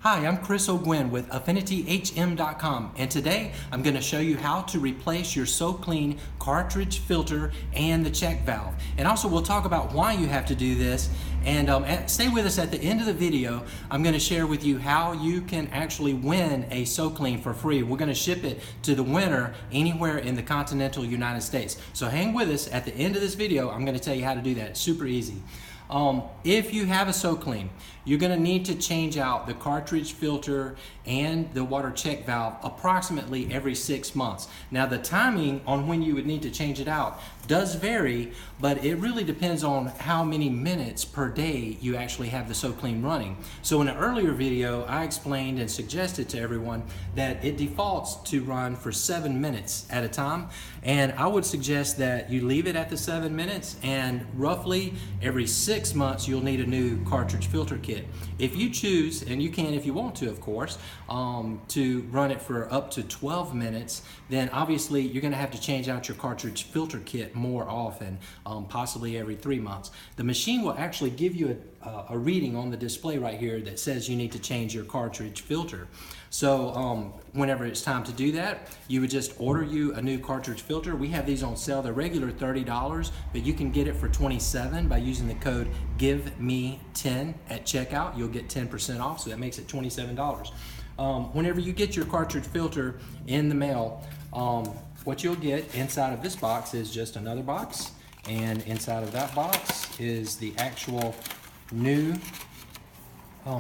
Hi, I'm Chris O'Gwen with AffinityHM.com, and today I'm going to show you how to replace your SoClean cartridge filter and the check valve. And also we'll talk about why you have to do this, and stay with us at the end of the video. I'm going to share with you how you can actually win a SoClean for free. We're going to ship it to the winner anywhere in the continental United States. So hang with us at the end of this video. I'm going to tell you how to do that. It's super easy. If you have a SoClean, you're going to need to change out the cartridge filter and the water check valve approximately every 6 months. Now the timing on when you would need to change it out does vary, but it really depends on how many minutes per day you actually have the SoClean running. So in an earlier video, I explained and suggested to everyone that it defaults to run for 7 minutes at a time, and I would suggest that you leave it at the 7 minutes, and roughly every 6 months you'll need a new cartridge filter kit. If you choose, and you can if you want to, of course, to run it for up to 12 minutes, then obviously you're going to have to change out your cartridge filter kit more often, possibly every 3 months. The machine will actually give you a reading on the display right here that says you need to change your cartridge filter. So whenever it's time to do that, you would just order you a new cartridge filter. We have these on sale. They're regular $30, but you can get it for $27 by using the code GIVEME10 at checkout. You'll get 10% off, so that makes it $27. Whenever you get your cartridge filter in the mail, what you'll get inside of this box is just another box, and inside of that box is the actual new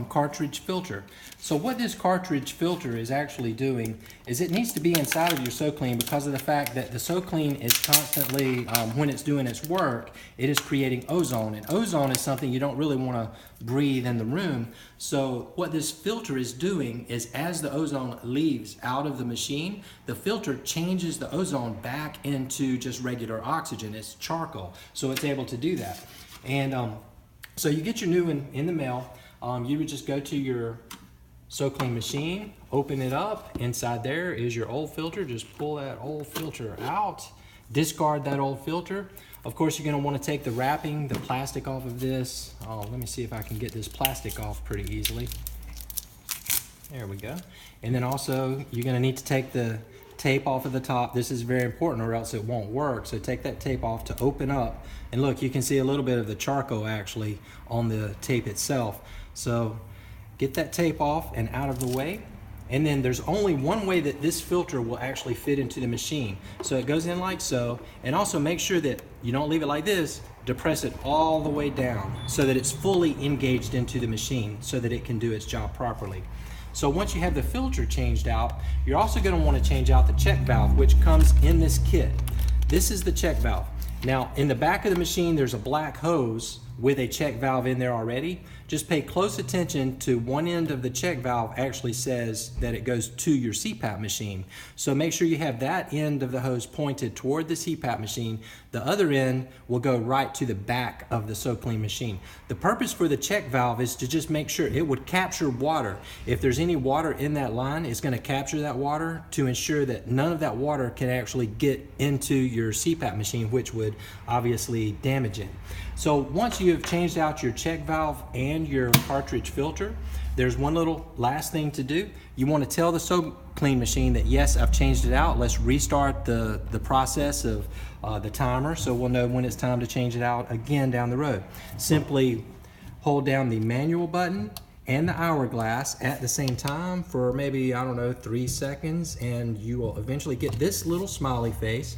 cartridge filter. So what this cartridge filter is actually doing is it needs to be inside of your SoClean because of the fact that the SoClean is constantly, when it's doing its work, it is creating ozone, and ozone is something you don't really want to breathe in the room. So what this filter is doing is as the ozone leaves out of the machine, the filter changes the ozone back into just regular oxygen. It's charcoal, so it's able to do that. And so you get your new one in the mail. You would just go to your SoClean machine, open it up. Inside there is your old filter. Just pull that old filter out, discard that old filter. Of course, you're going to want to take the wrapping, the plastic off of this. Let me see if I can get this plastic off pretty easily. There we go. And then also, you're going to need to take the tape off of the top. This is very important or else it won't work. So take that tape off to open up. And look, you can see a little bit of the charcoal actually on the tape itself. So get that tape off and out of the way. And then there's only one way that this filter will actually fit into the machine. So it goes in like so, and also make sure that you don't leave it like this. Depress it all the way down so that it's fully engaged into the machine so that it can do its job properly. So once you have the filter changed out, you're also going to want to change out the check valve, which comes in this kit. This is the check valve. Now, in the back of the machine, there's a black hose with a check valve in there already. Just pay close attention to one end of the check valve actually says that it goes to your CPAP machine. So make sure you have that end of the hose pointed toward the CPAP machine. The other end will go right to the back of the SoClean machine. The purpose for the check valve is to just make sure it would capture water. If there's any water in that line, it's going to capture that water to ensure that none of that water can actually get into your CPAP machine, which would obviously damage it. So once you have changed out your check valve and your cartridge filter, there's one little last thing to do. You want to tell the SoClean machine that yes, I've changed it out. Let's restart the process of the timer so we'll know when it's time to change it out again down the road. Simply hold down the manual button and the hourglass at the same time for maybe, I don't know, 3 seconds, and you will eventually get this little smiley face.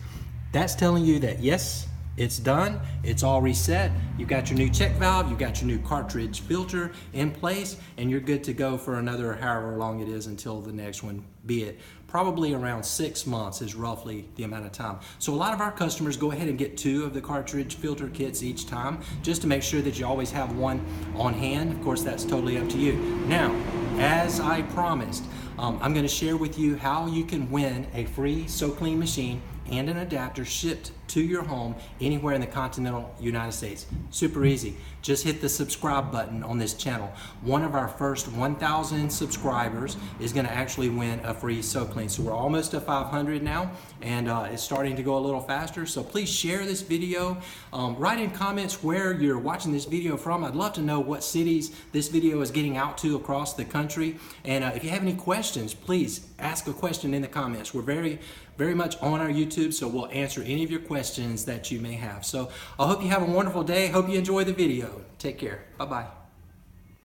That's telling you that yes, it's done, it's all reset, you've got your new check valve, you've got your new cartridge filter in place, and you're good to go for another however long it is until the next one, be it probably around 6 months is roughly the amount of time. So a lot of our customers go ahead and get 2 of the cartridge filter kits each time, just to make sure that you always have one on hand. Of course, that's totally up to you. Now, as I promised, I'm going to share with you how you can win a free SoClean machine and an adapter shipped to your home anywhere in the continental United States. Super easy. Just hit the subscribe button on this channel. One of our first 1,000 subscribers is going to actually win a free SoClean. So we're almost to 500 now, and it's starting to go a little faster. So please share this video. Write in comments where you're watching this video from. I'd love to know what cities this video is getting out to across the country. And if you have any questions, please ask a question in the comments. We're very much on our YouTube, so we'll answer any of your questions that you may have. So I hope you have a wonderful day. Hope you enjoy the video. Take care. Bye-bye.